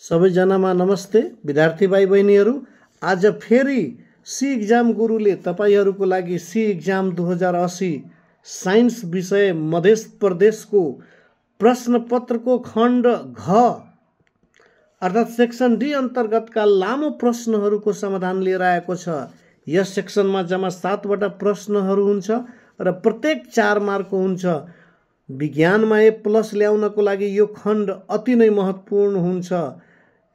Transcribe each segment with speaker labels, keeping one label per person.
Speaker 1: सबैजनामा नमस्ते विद्यार्थी भाइ बहिनीहरू। आज फेरि सी एक्जाम गुरुले तपाईहरूको लागि सी एक्जाम 2080 साइन्स विषय मध्य प्रदेशको प्रश्नपत्रको खण्ड घ अर्थात् सेक्सन डी अन्तर्गतका लामो प्रश्नहरूको समाधान लिएर आएको छ। यस सेक्सनमा जम्मा 7वटा प्रश्नहरू हुन्छ र प्रत्येक 4 मार्कको हुन्छ। विज्ञानमा A+ ल्याउनको लागि यो खण्ड अति नै महत्त्वपूर्ण हुन्छ।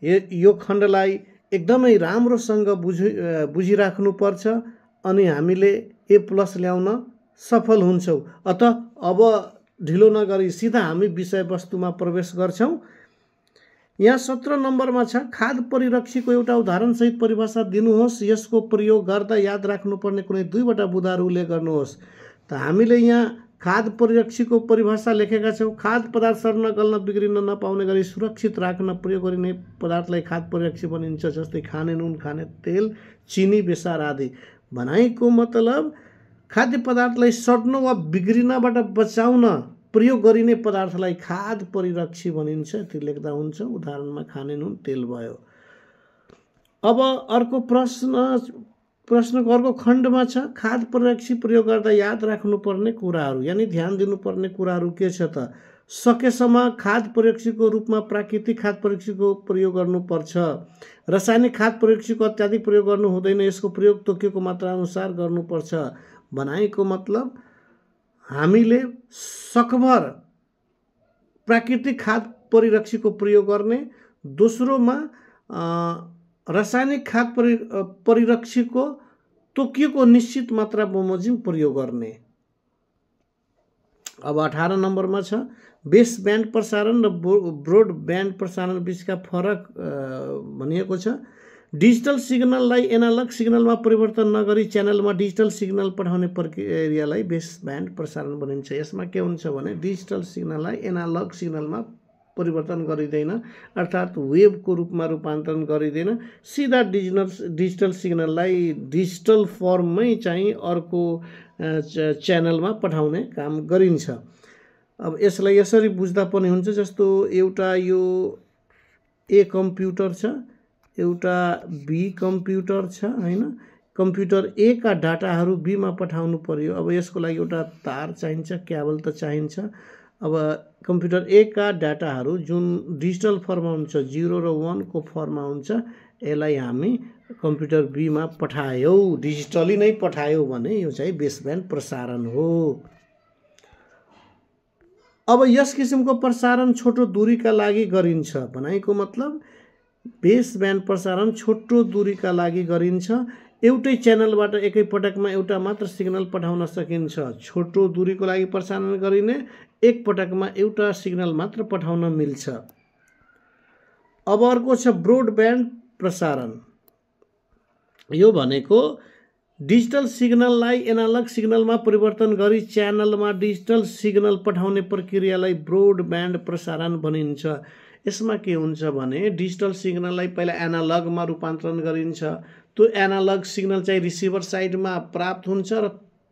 Speaker 1: यो खण्डलाई एकदमै राम्रोसँग बुझिराख्नुपर्छ अनि हामीले A+ ल्याउन सफल हुन्छौँ। अत अब ढिलो नगरी सिधा हामी विषयवस्तुमा प्रवेश गर्छौँ। यहाँ 17 नम्बरमा छ, खाद्य परिरक्षीको एउटा उदाहरणसहित परिभाषा दिनुहोस्। यसको प्रयोग गर्दा याद राख्नुपर्ने कुनै 2वटा बुँदाहरू उल्लेख गर्नुहोस्। त हामीले यहाँ खाद्य परिरक्षीको परिभाषा लेखेका छौँ। खाद्य पदार्थ सर्न, गल्न, बिग्रिन नपाउने गरी सुरक्षित राख्न प्रयोग गरिने पदार्थलाई खाद्य परिरक्षी भनिन्छ, जस्तै खाने नुन, खाने तेल, चिनी, बेसार आदि। भनाइको मतलब खाद्य पदार्थलाई सड्न वा बिग्रिनबाट बचाउन प्रयोग गरिने पदार्थलाई खाद्य परिरक्षी भनिन्छ। यति लेख्दा हुन्छ। उदाहरणमा खाने नुन, तेल भयो। अब अर्को प्रश्नको अर्को खण्डमा छ, खाद्य परिरक्षी प्रयोग गर्दा याद राख्नुपर्ने कुराहरू यानी ध्यान दिनुपर्ने कुराहरू के छ त? सकेसम्म खाद्य परिरक्षीको रूपमा प्राकृतिक खाद्य परिरक्षीको प्रयोग गर्नुपर्छ। रासायनिक खाद्य परिरक्षीको अत्याधिक प्रयोग गर्नु हुँदैन। यसको प्रयोग तोकिएको मात्रा अनुसार गर्नुपर्छ। भनाइको मतलब हामीले सकभर प्राकृतिक खाद्य परिरक्षीको प्रयोग गर्ने, दोस्रोमा रासायनिक खाद्य परिरक्षीको तोकिएको निश्चित मात्रा बमोजिम प्रयोग गर्ने। अब 18 नम्बरमा छ, बेस ब्यान्ड प्रसारण र ब्रोड ब्यान्ड प्रसारण बीचका फरक भनिएको छ। डिजिटल सिग्नललाई एनालग सिग्नलमा परिवर्तन नगरी च्यानलमा डिजिटल सिग्नल पठाउने प्रक्रियालाई बेस ब्यान्ड प्रसारण भनिन्छ। यसमा के हुन्छ भने डिजिटल सिग्नललाई एनालग सिग्नलमा परिवर्तन गरिँदैन, अर्थात् वेभको रूपमा रूपान्तरण गरिँदैन। सिधा डिजिटल सिग्नललाई डिजिटल फर्ममै चाहिँ अर्को च्यानलमा पठाउने काम गरिन्छ। अब यसलाई यसरी बुझ्दा पनि हुन्छ, जस्तो एउटा यो ए कम्प्युटर छ, एउटा बी कम्प्युटर छ हैन। कम्प्युटर ए का डाटाहरू बी मा पठाउनु पर्यो। अब यसको लागि एउटा तार चाहिन्छ, केबल त चाहिन्छ। अब कम्प्युटर ए का डाटाहरू जुन डिजिटल फर्ममा हुन्छ, 0 र 1 को फर्ममा हुन्छ, यसलाई हामी कम्प्युटर बी मा पठायौँ, डिजिटली नै पठायौँ भने यो चाहिँ बेस ब्यान्ड प्रसारण हो। अब यस किसिमको प्रसारण छोटो दूरीका लागि गरिन्छ। भनाइको मतलब बेस ब्यान्ड प्रसारण छोटो दूरीका लागि गरिन्छ। एउटै च्यानलबाट एकै पटकमा एउटा मात्र सिग्नल पठाउन सकिन्छ। छोटो दूरीको लागि प्रसारण गरिने एक पटकमा एउटा सिग्नल मात्र पठाउन मिल्छ। अब अर्को छ ब्रोड ब्यान्ड प्रसारण। यो भनेको डिजिटल सिग्नललाई एनालग सिग्नलमा परिवर्तन गरी च्यानलमा डिजिटल सिग्नल पठाउने प्रक्रियालाई ब्रोड ब्यान्ड प्रसारण भनिन्छ। यसमा के हुन्छ भने डिजिटल सिग्नललाई पहिला एनालगमा रूपान्तरण गरिन्छ। त्यो एनालग सिग्नल चाहिँ रिसिभर साइडमा प्राप्त हुन्छ र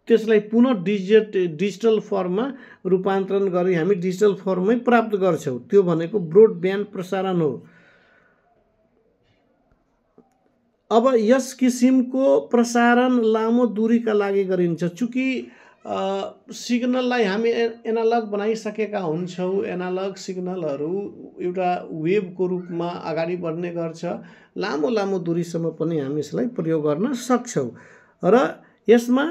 Speaker 1: त्यसलाई पुनः डिजिटल फर्ममा रूपान्तरण गरी हामी डिजिटल फर्ममै प्राप्त गर्छौँ। त्यो भनेको ब्रोड ब्यान्ड प्रसारण हो। अब यस किसिमको प्रसारण लामो दूरीका लागि गरिन्छ। चूँकि सिग्नललाई हामी एनालग बनाइसकेका हुन्छौँ, एनालग सिग्नलहरू एउटा वेभको रूपमा अगाडि बढ्ने गर्छ। लामो दूरीसम्म पनि हामी यसलाई प्रयोग गर्न सक्छौँ र यसमा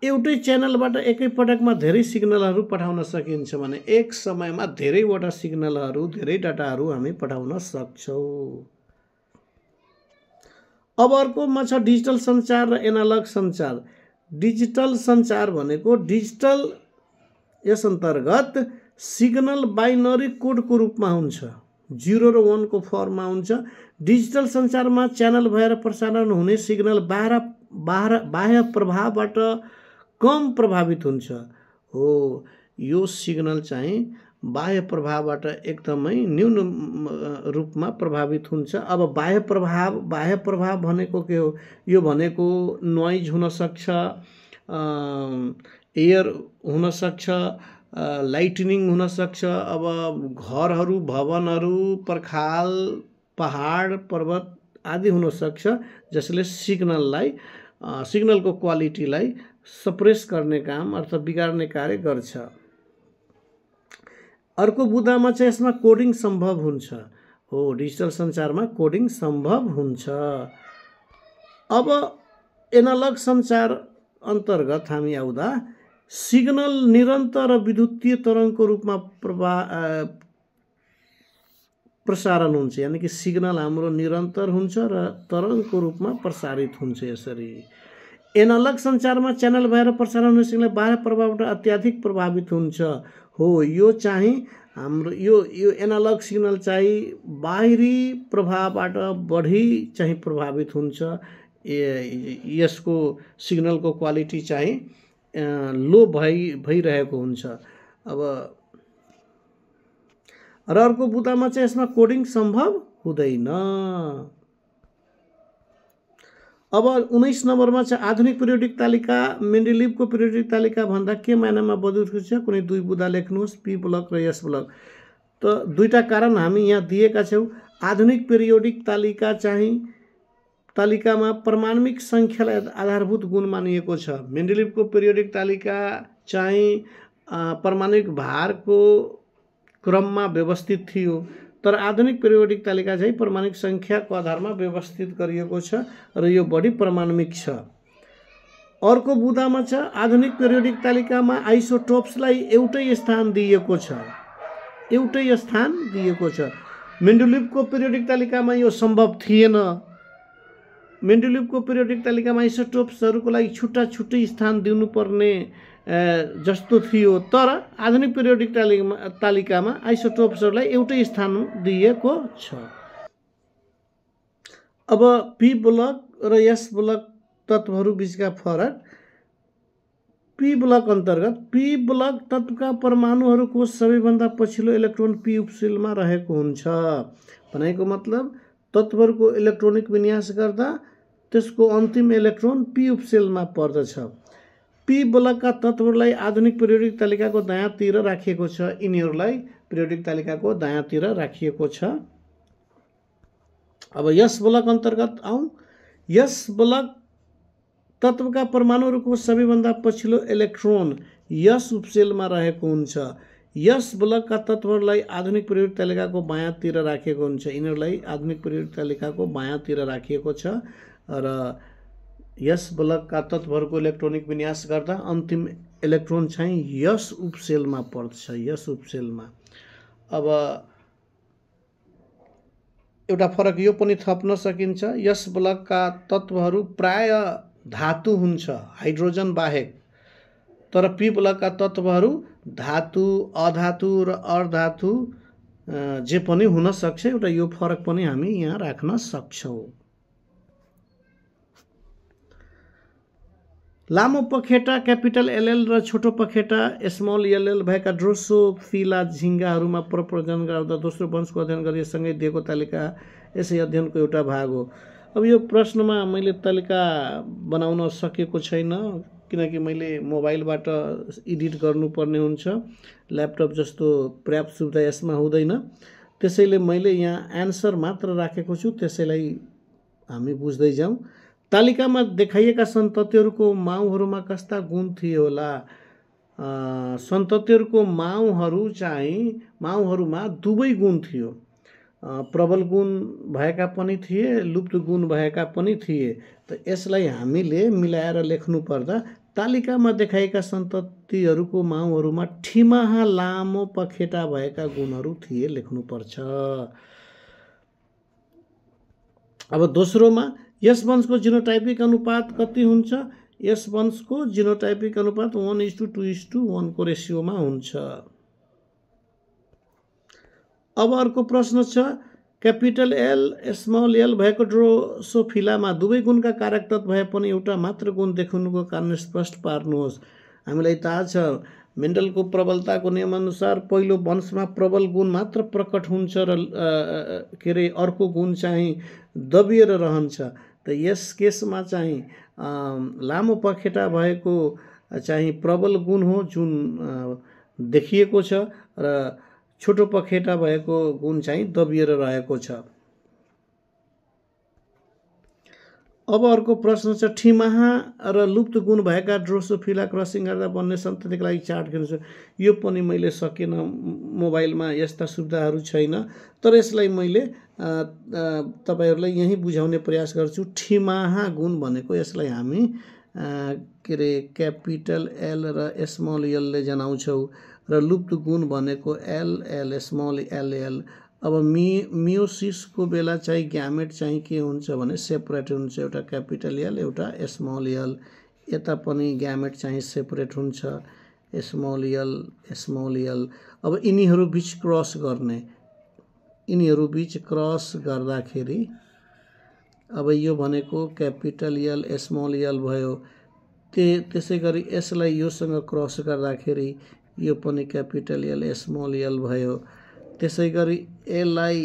Speaker 1: एउटै च्यानलबाट एकै पटकमा धेरै सिग्नलहरू पठाउन सकिन्छ भने एक समयमा धेरैवटा सिग्नलहरू, धेरै डाटाहरू हामी पठाउन सक्छौँ। अब अर्कोमा छ डिजिटल सञ्चार र एनालग सञ्चार। डिजिटल सञ्चार भनेको डिजिटल यस अन्तर्गत सिग्नल बाइनरी कोडको रूपमा हुन्छ, 0 र 1 को फर्ममा हुन्छ। डिजिटल सञ्चारमा च्यानल भएर प्रसारण हुने सिग्नल बाह्य प्रभावबाट कम प्रभावित हुन्छ। हो, यो सिग्नल चाहिँ बाह्य प्रभावबाट एकदमै न्यून रूपमा प्रभावित हुन्छ। अब बाह्य प्रभाव भनेको के हो? यो भनेको नोइज हुन सक्छ, एयर हुन सक्छ, लाइटनिङ हुन सक्छ। अब घरहरू, भवनहरू, पर्खाल पहाड पर्वत आदि हुन सक्छ, जसले सिग्नलको क्वालिटीलाई सप्रेस गर्ने काम अर्थात् बिगार्ने कार्य गर्छ। अर्को बुदामा चाहिँ यसमा कोडिङ सम्भव हुन्छ। हो, डिजिटल सञ्चारमा कोडिङ सम्भव हुन्छ। अब एनालग सञ्चार अन्तर्गत हामी आउँदा सिग्नल निरन्तर विद्युतीय तरङ्गको रूपमा प्रसारण हुन्छ, यानि कि सिग्नल हाम्रो निरन्तर हुन्छ र तरङ्गको रूपमा प्रसारित हुन्छ। यसरी एनालग सञ्चारमा च्यानल भएर प्रसारण हुने सिग्नल बाह्य प्रभावबाट अत्याधिक प्रभावित हुन्छ। हो, यो चाहिँ हाम्रो यो एनालग सिग्नल चाहिँ बाहिरी प्रभावबाट बढी चाहिँ प्रभावित हुन्छ। यसको सिग्नलको क्वालिटी चाहिँ लो भइरहेको हुन्छ। अब र अर्को बुदामा चाहिँ यसमा कोडिङ सम्भव हुँदैन। अब 19 नम्बरमा चाहिँ आधुनिक पिरियोडिक तालिका मेन्डेलिभको पिरियोडिक तालिका भन्दा के मायनामा बदलिएको छ? कुनै दुई बुदा लेख्नुहोस्, पी ब्लक र एस ब्लक। त दुईटा कारण हामी यहाँ दिएका छौँ। आधुनिक पिरियोडिक तालिका चाहिँ तालिकामा परमाणुमिक सङ्ख्यालाई आधारभूत गुण मानिएको छ। मेन्डेलिभको पिरियोडिक तालिका चाहिँ परमाणुमिक भारको क्रममा व्यवस्थित थियो, तर आधुनिक पिरियोडिक तालिका चाहिँ परमाणुमिक सङ्ख्याको आधारमा व्यवस्थित गरिएको छ र यो बढी परमाणुमिक छ। अर्को बुदामा छ आधुनिक पिरियोडिक तालिकामा आइसोटोप्सलाई एउटै स्थान दिएको छ। मेन्डेलिभको पिरियोडिक तालिकामा यो सम्भव थिएन। मेन्डेलिभको पिरियोडिक तालिकामा आइसोटोप्सहरूको लागि छुट्टा छुट्टै स्थान दिनुपर्ने जस्तो थियो, तर आधुनिक पिरियोडिक तालिकामा आइसोटोप्सहरूलाई एउटै स्थान दिएको छ। अब पी ब्लक र एस ब्लक तत्त्वहरू बीचका फरक। पी ब्लक अन्तर्गत पी ब्लक तत्त्वका परमाणुहरूको सबैभन्दा पछिल्लो इलेक्ट्रोन पी उपसेलमा रहेको हुन्छ। भनेको मतलब तत्त्वहरूको इलेक्ट्रोनिक विन्यास गर्दा त्यसको अन्तिम इलेक्ट्रोन पी उपसेलमा पर्दछ। पी ब्लकका तत्त्वहरूलाई आधुनिक पिरियोडिक तालिकाको दायाँतिर राखिएको छ। यिनीहरूलाई पिरियोडिक तालिकाको दायाँतिर राखिएको छ। अब यस ब्लक अन्तर्गत आउँ। यस ब्लक तत्त्वका परमाणुहरूको सबैभन्दा पछिल्लो इलेक्ट्रोन यस उपसेलमा रहेको हुन्छ। यस ब्लकका तत्त्वहरूलाई आधुनिक पिरियोडिक तालिकाको बायाँतिर राखिएको हुन्छ। यिनीहरूलाई आधुनिक पिरियोडिक तालिकाको बायाँतिर राखिएको छ र यस ब्लकका तत्त्वहरूको इलेक्ट्रोनिक विन्यास गर्दा अन्तिम इलेक्ट्रोन चाहिँ यस उपसेलमा पर्छ। यस उपसेलमा। अब एउटा फरक यो पनि थप्न सकिन्छ। यस ब्लकका तत्त्वहरू प्राय धातु हुन्छ, हाइड्रोजन बाहेक, तर पी ब्लकका तत्त्वहरू धातु, अधातु र अर्धधातु जे पनि हुन सक्छ। एउटा यो फरक पनि हामी यहाँ राख्न सक्छौँ। लामो पखेटा क्यापिटल एलएल र छोटो पखेटा स्मल एलएल भएका ड्रोसोफिला झिङ्गाहरूमा प्रजनन गराउँदा दोस्रो वंशको अध्ययन गरिएसँगै दिएको तालिका यसै अध्ययनको एउटा भाग हो। अब यो प्रश्नमा मैले तालिका बनाउन सकेको छैन, किनकि मैले मोबाइलबाट एडिट गर्नुपर्ने हुन्छ। ल्यापटप जस्तो पर्याप्त सुविधा यसमा हुँदैन। त्यसैले मैले यहाँ एन्सर मात्र राखेको छु, त्यसैलाई हामी बुझ्दै जाउँ। तालिकामा देखाइएका सन्ततिहरूको माउहरूमा कस्ता गुण थिए होला? सन्ततिहरूको माउहरूमा दुवै गुण थियो। प्रबल गुण भएका पनि थिए, लुप्त गुण भएका पनि थिए। त यसलाई हामीले मिलाएर लेख्नु पर्दा तालिकामा देखाइएका सन्ततिहरूको माउहरूमा ठिमाहा लामो पखेटा भएका गुणहरू थिए लेख्नुपर्छ। अब दोस्रोमा यस वंशको जिनोटाइपिक अनुपात कति हुन्छ? यस वंशको जिनोटाइपिक अनुपात 1:2:1 को रेसियोमा हुन्छ। अब अर्को प्रश्न छ, क्यापिटल एल स्मल एल भएको ड्रोसोफिलामा दुवै गुणका कारक तत्त्व भए पनि एउटा मात्र गुण देखाउनुको कारण स्पष्ट पार्नुहोस्। हामीलाई थाहा छ मेन्डलको प्रबलताको नियमअनुसार पहिलो वंशमा प्रबल गुण मात्र प्रकट हुन्छ र अर्को गुण चाहिँ दबिएर रहन्छ। त यस केसमा चाहिँ लामो पखेटा भएको चाहिँ प्रबल गुण हो जुन देखिएको छ र छोटो पखेटा भएको गुण चाहिँ दबिएर रहेको छ। अब अर्को प्रश्न छ ठिमाहा र लुप्त गुण भएका ड्रोसोफिला क्रसिङ गर्दा बन्ने सन्ततिका लागि चार्ट गर्नु। यो पनि मैले सकेन, मोबाइलमा यस्ता सुविधाहरू छैन, तर यसलाई मैले तपाईहरुलाई यही बुझाउने प्रयास गर्छु। ठिमाहा गुण भनेको यसलाई हामी के रे क्यापिटल एल र स्मल एल ले जनाउँछौँ र लुप्त गुण भनेको L L small L L. अब मियोसिसको बेला चाहिँ ग्यामेट चाहिँ के हुन्छ भने सेपरेट हुन्छ, एउटा क्यापिटल एल एउटा स्मल एल। यता पनि ग्यामेट चाहिँ सेपरेट हुन्छ, स्मल एल। अब यिनीहरू बीच क्रस गर्ने, यिनीहरू बीच क्रस गर्दाखेरि अब यो भनेको क्यापिटल एल स्मल एल भयो। त्यसै गरी यसलाई योसँग क्रस गर्दाखेरि यो पनि क्यापिटल एल स्मल एल भयो। त्यसै गरी एललाई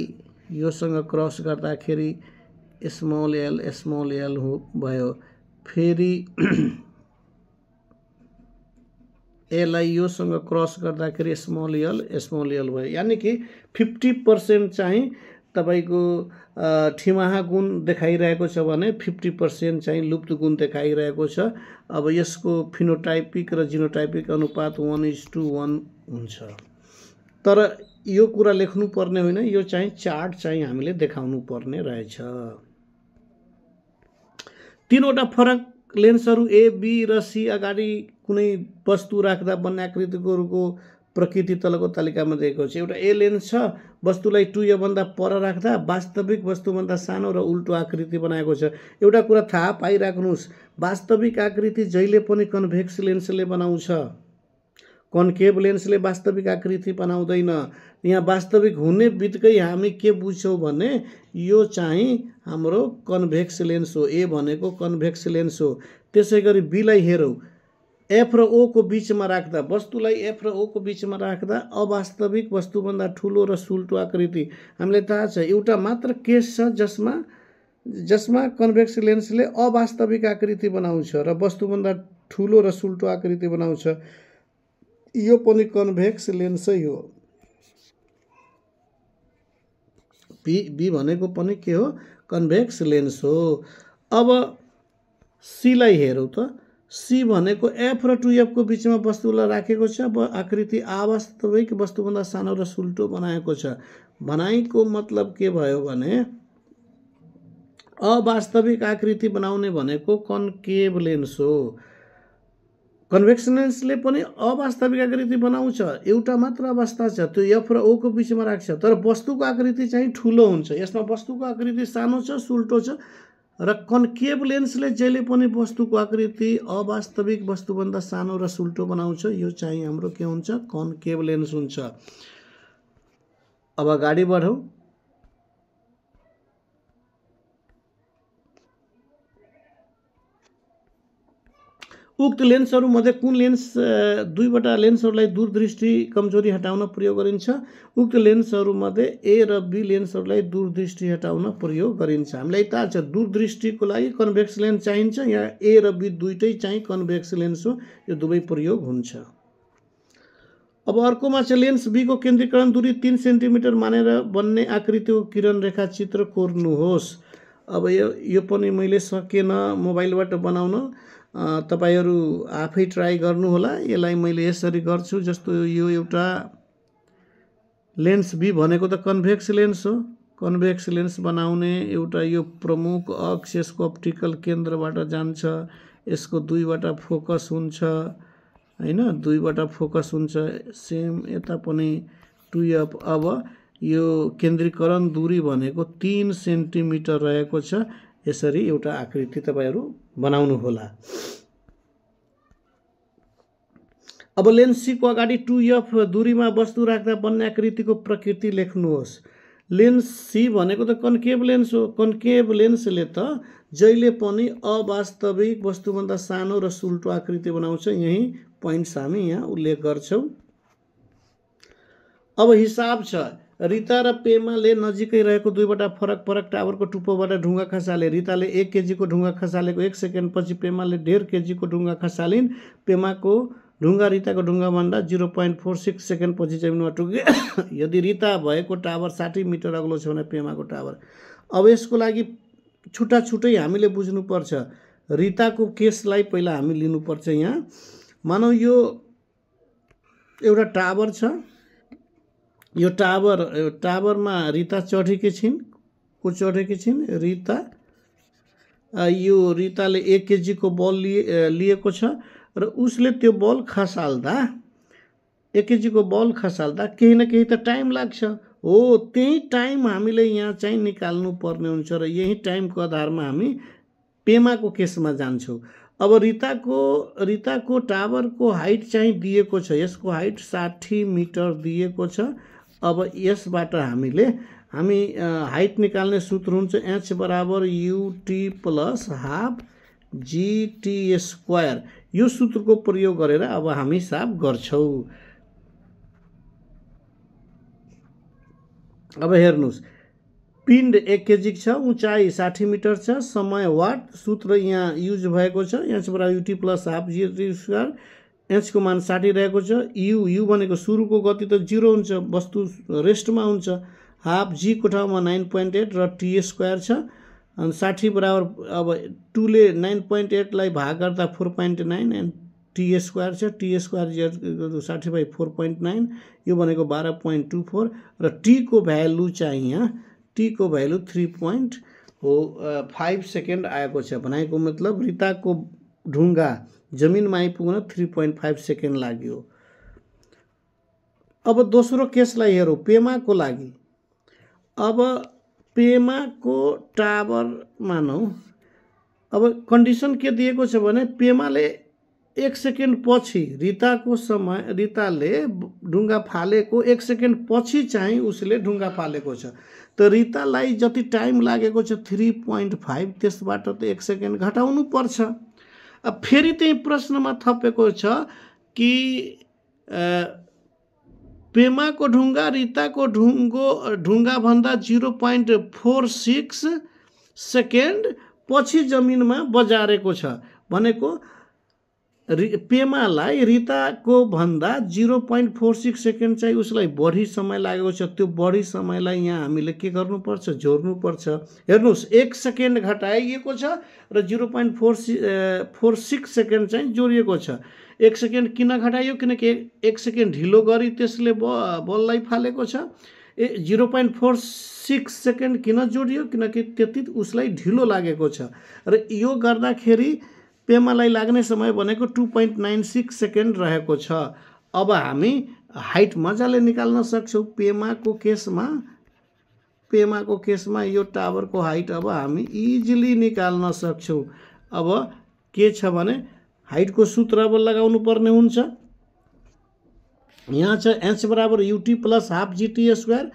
Speaker 1: योसँग क्रस गर्दाखेरि स्मल एल भयो। फेरि एललाई योसँग क्रस गर्दाखेरि स्मल एल भयो। यानी कि 50% चाहिँ तपाईको ठिमाहा गुण देखाइरहेको छ भने 50% चाहिँ लुप्त गुण देखाइरहेको छ। अब यसको फिनोटाइपिक र जिनोटाइपिक अनुपात 1:1 हुन्छ। तर यो कुरा लेख्नु पर्ने होइन, यो चाहिँ चार्ट चाहिँ हामीले देखाउनु पर्ने रहेछ। तीनवटा फरक लेन्सहरू ए बी र सी अगाडि कुनै वस्तु राख्दा बन्ने आकृतिको प्रकृति तलको तालिकामा दिएको छ। एउटा ए लेन्स छ, वस्तुलाई 2A भन्दा पर राख्दा वास्तविक वस्तुभन्दा सानो र उल्टो आकृति बनाएको छ। एउटा कुरा थाहा पाइराख्नुहोस्, वास्तविक आकृति जहिले पनि कन्भेक्स लेन्सले बनाउँछ, कन्केभ लेन्सले वास्तविक आकृति बनाउँदैन। यहाँ वास्तविक हुने बित्तिकै हामी के बुझ्छौँ भने यो चाहिँ हाम्रो कन्भेक्स लेन्स हो, ए भनेको कन्भेक्स लेन्स हो। त्यसै गरी बीलाई हेरौँ, एफ र ओ को बीचमा राख्दा, वस्तुलाई एफ र ओ को बीचमा राख्दा अवास्तविक वस्तुभन्दा ठुलो र सुल्टो आकृति, हामीलाई थाहा छ एउटा मात्र केस छ जसमा कन्भेक्स लेन्सले अवास्तविक आकृति बनाउँछ र वस्तुभन्दा ठुलो र सुल्टो आकृति बनाउँछ। यो पनि कन्भेक्स लेन्सै हो। बी भनेको पनि के हो? कन्भेक्स लेन्स हो। अब सीलाई हेरौँ त, सी भनेको एफ र 2F को बीचमा वस्तुलाई राखेको छ, आकृति अवास्तविक वस्तुभन्दा सानो र सुल्टो बनाएको छ। भनाइको मतलब के भयो भने अवास्तविक आकृति बनाउने भनेको कन्केभ लेन्स हो। कन्भेक्स लेन्सले पनि अवास्तविक आकृति बनाउँछ, एउटा मात्र अवस्था छ, त्यो एफ र ओ को बीचमा राख्छ, तर वस्तुको आकृति चाहिँ ठुलो हुन्छ। यसमा वस्तुको आकृति सानो छ, सुल्टो छ र कन्केभ लेन्सले जहिले पनि वस्तुको आकृति अवास्तविक वस्तुभन्दा सानो र सुल्टो बनाउँछ। यो चाहिँ हाम्रो के हुन्छ? कन्केभ लेन्स हुन्छ। अब अगाडि बढौँ। उक्त लेन्सहरू मध्ये कुन लेन्स दुईवटा लेन्सहरूलाई दूरदृष्टि कमजोरी हटाउन प्रयोग गरिन्छ? उक्त लेन्सहरू मध्ये ए र बी लेन्सहरूलाई दूरदृष्टि हटाउन प्रयोग गरिन्छ। हामीलाई थाहा छ दूरदृष्टिको लागि कन्भेक्स लेन्स चाहिन्छ। यहाँ ए र बी दुईटै चाहिँ कन्भेक्स लेन्स हो, यो दुवै प्रयोग हुन्छ। अब अर्कोमा चाहिँ लेन्स बी को केन्द्रीकरण दूरी 3 सेन्टिमिटर मानेर बन्ने आकृतिको किरण रेखा चित्र कोर्नुहोस्। अब यो पनि मैले सकेन मोबाइलबाट बनाउन, तपाईहरु आफै ट्राई गर्नु होला। यसलाई मैले यसरी गर्छु, जस्तो यो एउटा लेन्स बी भनेको त कन्भेक्स लेन्स हो। कन्भेक्स लेन्स बनाउने एउटा यो प्रमुख अक्ष यसको अप्टिकल केन्द्रबाट जान्छ, यसको दुईवटा फोकस हुन्छ हैन, दुईवटा फोकस हुन्छ। सेम यता पनि 2F। अब यो केन्द्रीकरण दूरी भनेको 3 सेन्टिमिटर रहेको छ। यसरी एउटा आकृति तपाईहरु बनाउनु होला। अब लेन्स सी को अगाडि 2F दूरीमा वस्तु राख्दा बन्ने आकृतिको प्रकृति लेख्नुहोस्। लेन्स सी भनेको त कन्केभ लेन्स हो। कन्केभ लेन्सले त जहिले पनि अवास्तविक वस्तुभन्दा सानो र सुल्टो आकृति बनाउँछ। यही पोइन्ट्स हामी यहाँ उल्लेख गर्छौं। अब हिसाब छ। रिता र पेमाले नजिकै रहेको दुईवटा फरक फरक टावरको टुप्पोबाट ढुङ्गा खसाले। रिताले 1 केजी को ढुङ्गा खसालेको 1 सेकेन्डपछि पेमाले 1.5 केजी को ढुङ्गा खसालिन्। पेमाको ढुङ्गा रिताको ढुङ्गाभन्दा 0.46 सेकेन्डपछि जमिनमा टुक्यो। यदि रिता भएको टावर 60 मिटर अग्लो छ भने पेमाको टावर। अब यसको लागि छुट्टा छुट्टै हामीले बुझ्नुपर्छ। रीताको केसलाई पहिला हामी लिनुपर्छ। यहाँ मानौ यो एउटा टावर छ, यो टावरमा रीता चढेकी छिन्। को चढेकी छिन्? रीता। यो रीताले 1 केजी को बल लिएको छ र उसले त्यो बल खसाल्दा 1 केजी को बल खसाल्दा केही न केही त टाइम लाग्छ। हो, त्यही टाइम हामीले यहाँ चाहिँ निकाल्नु पर्ने हुन्छ र यही टाइमको आधारमा हामी पेमाको केसमा जान्छौँ। अब रीताको टावरको हाइट चाहिँ दिएको छ। यसको हाइट 60 मिटर दिएको छ। अब यसबाट हामी हाइट निकाल्ने सूत्र हुन्छ h बराबर ut plus half gt square. यो सूत्रको प्रयोग गरेर अब हामी हिसाब गर्छौँ। अब हेर्नुस्, पिण्ड 1 केजी छ, उचाइ 60 मिटर छ, समय वाट। सूत्र यहाँ युज भएको छ h बराबर ut plus half gt square. h को मान 60 रहेको छ। u भनेको सुरुको गति त 0 हुन्छ, वस्तु रेस्टमा हुन्छ। हाफ जी को ठाउँमा 9.8 र टी स्क्वायर छ। अनि 60 बराबर अब 2 ले 9.8 लाई भाग गर्दा 4.9 एन्ड टी स्क्वायर छ। टी स्क्वायर 60/4.9 यो भनेको 12.24 र टी को भ्यालु चाहिँ यहाँ टी को भ्यालु 3.5 सेकेन्ड आएको छ। भनेको मतलब रीताको ढुङ्गा जमिनमा आइपुग्न 3.5 सेकेन्ड लाग्यो। अब दोस्रो केसलाई हेरौँ, पेमाको लागि। अब पेमाको टावर मानौ, अब कन्डिसन के दिएको छ भने पेमाले 1 सेकेन्ड पछि रीताले ढुङ्गा फालेको 1 सेकेन्ड पछि चाहिँ उसले ढुङ्गा फालेको छ। त रीतालाई जति टाइम लागेको छ 3.5, त्यसबाट त 1 सेकेन्ड घटाउनु पर्छ। अब फेरि त्यही प्रश्नमा थपेको छ कि पेमाको ढुङ्गा रीताको ढुङ्गा भन्दा 0.46 सेकेन्ड पछि जमिनमा बजारेको छ। भनेको पेमालाई रीताको भन्दा 0.46 सेकेन्ड चाहिँ उसलाई बढी समय लागेको छ। त्यो बढी समयलाई यहाँ हामीले के गर्नुपर्छ? जोड्नुपर्छ। हेर्नुहोस्, 1 सेकेन्ड घटाइएको छ र 0.46 सेकेन्ड चाहिँ जोडिएको छ। 1 सेकेन्ड किन घटाइयो? किनकि 1 सेकेन्ड ढिलो गरी त्यसले बललाई फालेको छ। 0.46 सेकेन्ड किन जोडियो? किनकि त्यति उसलाई ढिलो लागेको छ र यो गर्दाखेरि पेमालाई लाग्ने समय भनेको 2.96 सेकेन्ड रहेको छ। अब हामी हाइट मजाले निकाल्न सक्छौँ। पेमाको केसमा यो टावरको हाइट अब हामी इजिली निकाल्न सक्छौँ। अब के छ भने हाइटको सूत्र अब लगाउनु पर्ने हुन्छ। यहाँ छ h बराबर ut plus half gt square.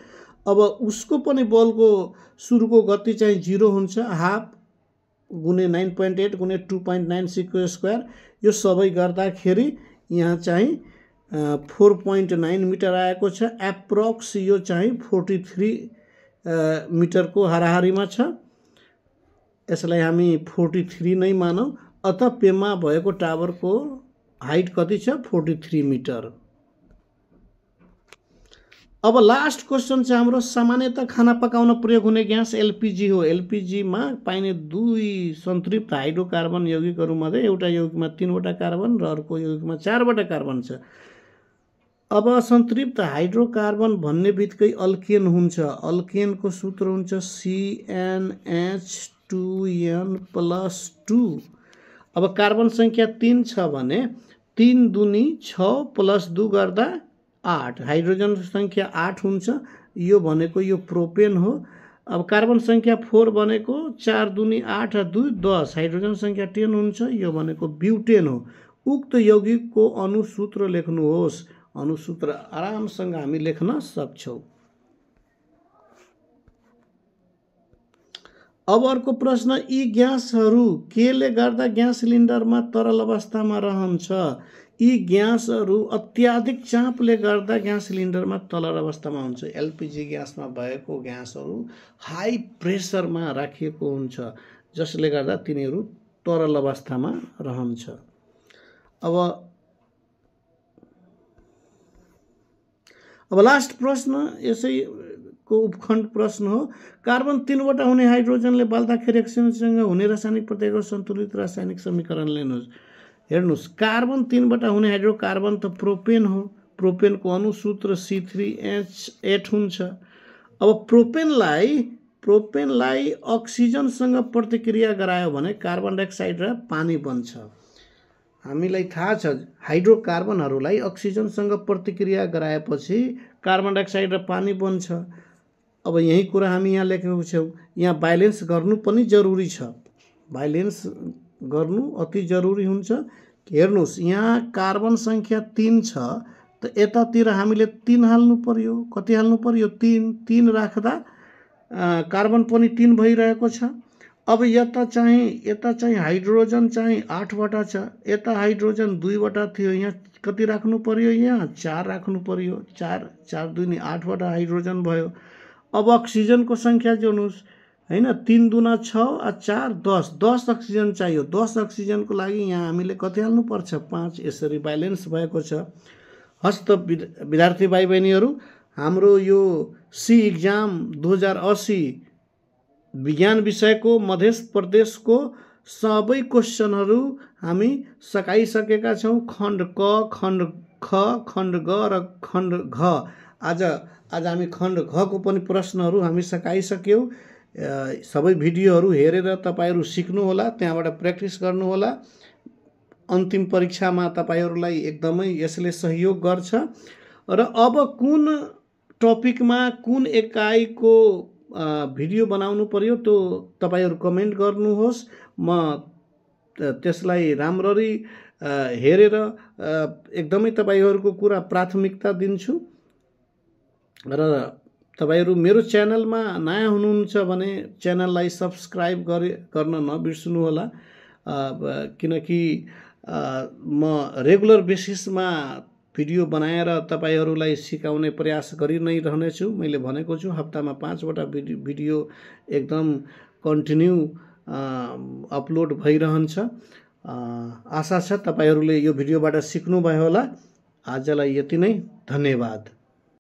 Speaker 1: अब उसको पनि बलको सुरुको गति चाहिँ 0 हुन्छ। हाफ गुणे 9.8 गुणे 2.96 को स्क्वायर। यो सबै गर्दाखेरि यहाँ चाहिँ 4.9 मिटर आएको छ। एप्रोक्स यो चाहिँ 43 मिटरको हाराहारीमा छ। यसलाई हामी 43 नै मानौँ। अत पेमा भएको टावरको हाइट कति छ? 43 मिटर। अब लास्ट क्वेश्चन चाहिँ हाम्रो सामान्यतः खाना पकाउन प्रयोग हुने ग्यास एलपीजी हो। एलपीजीमा पाइने 2 सन्तृप्त हाइड्रोकार्बन यौगिकहरूमध्ये एउटा यौगिकमा 3 वटा कार्बन र अर्को यौगिकमा 4 वटा कार्बन छ। अब सन्तृप्त हाइड्रोकार्बन भन्ने बित्तिकै अल्केन हुन्छ। अल्केनको सूत्र हुन्छ CnH2n+2। अब कार्बन संख्या 3 छ भने 3 दूनी 6 प्लस 2 गर्दा 8। हाइड्रोजन संख्या 8 हुन्छ। यो भनेको यो प्रोपेन हो। अब कार्बन संख्या 4 भनेको 4 दूनी 8 र 2 10। हाइड्रोजन संख्या 10 हुन्छ। यो भनेको ब्युटेन हो। उक्त यौगिकको अनुसूत्र लेख्नुहोस्। अनुसूत्र आरामसँग हामी लेख्न सक्छौँ। अब अर्को प्रश्न, यी ग्यासहरू केले गर्दा ग्यास सिलिन्डरमा तरल अवस्थामा रहन्छ? यी ग्यासहरू अत्याधिक चापले गर्दा ग्यास सिलिन्डरमा तरल अवस्थामा हुन्छ। एलपीजी ग्यासमा भएको ग्यासहरू हाई प्रेसरमा राखिएको हुन्छ, जसले गर्दा तिनीहरू तरल अवस्थामा रहन्छ। अब लास्ट प्रश्न, यसै को उपखण्ड प्रश्न हो। कार्बन 3 वटा हुने हाइड्रोजनले बाल्दाखेरि एक्सिजनसँग हुने रासायनिक प्रतिक्रिया सन्तुलित रासायनिक समीकरण लेख्नुहोस्। हेर्नुहोस्, कार्बन 3 वटा हुने हाइड्रोकार्बन त प्रोपेन हो। प्रोपेनको अणुसूत्र C3H8 हुन्छ। अब प्रोपेनलाई अक्सिजनसँग प्रतिक्रिया गरायो भने कार्बन डाइअक्साइड र पानी बन्छ। हामीलाई थाहा छ हाइड्रोकार्बनहरूलाई अक्सिजनसँग प्रतिक्रिया गराएपछि कार्बन डाइअक्साइड र पानी बन्छ। अब यही कुरा हामी यहाँ लेखेको छौँ। यहाँ ब्यालेन्स गर्नु पनि जरुरी छ। ब्यालेन्स गर्नु अति जरुरी हुन्छ। हेर्नुहोस्, यहाँ कार्बन संख्या 3 छ त यतातिर हामीले 3 हाल्नु पर्यो। कति हाल्नु पर्यो? 3 राख्दा कार्बन पनि 3 भइरहेको छ। अब यता चाहिँ हाइड्रोजन चाहिँ 8 वटा छ। यता हाइड्रोजन 2 वटा थियो। यहाँ कति राख्नु पर्यो? यहाँ 4 राख्नु पर्यो। 4 2 नि 8 वटा हाइड्रोजन भयो। अब अक्सिजनको संख्या जोड्नुहोस् हैन। 3 दूना 6 और 4 10 अक्सिजन चाहियो। 10 अक्सिजनको लागि यहाँ हामीले कति हाल्नु पर्छ? 5। यसरी ब्यालेन्स भएको छ। हस्त विद्यार्थी भाइ बहिनीहरू, हाम्रो यो सी एक्जाम 2080 विज्ञान विषयको मध्य प्रदेशको सबै क्वेशनहरू हामी सकाइसकेका छौँ। खण्ड क, खण्ड ख, खण्ड ग र खण्ड घ। आज हामी खण्ड घ को पनि प्रश्नहरू हामी सकाइसक्यौँ। सबै भिडियोहरू हेरेर तपाईहरू सिक्नुहोला, त्यहाँबाट प्र्याक्टिस गर्नुहोला। अन्तिम परीक्षामा तपाईहरूलाई एकदमै यसले सहयोग गर्छ। र अब कुन टपिकमा कुन एकाइको भिडियो बनाउनु पर्यो त्यो तपाईहरू कमेन्ट गर्नुहोस्। म त्यसलाई राम्ररी हेरेर एकदमै तपाईहरूको कुरा प्राथमिकता दिन्छु। र तपाईहरू मेरो च्यानलमा नयाँ हुनुहुन्छ भने च्यानललाई सब्स्क्राइब गर्न नबिर्सनु होला। किनकि म रेगुलर बेसिसमा भिडियो बनाएर तपाईहरूलाई सिकाउने प्रयास गरि नै रहनेछु। मैले भनेको छु हप्तामा 5 वटा भिडियो एकदम कन्टिन्यू अपलोड भइरहन्छ। आशा छ तपाईहरूले यो भिडियोबाट सिक्नुभयो होला। आजलाई यति नै, धन्यवाद।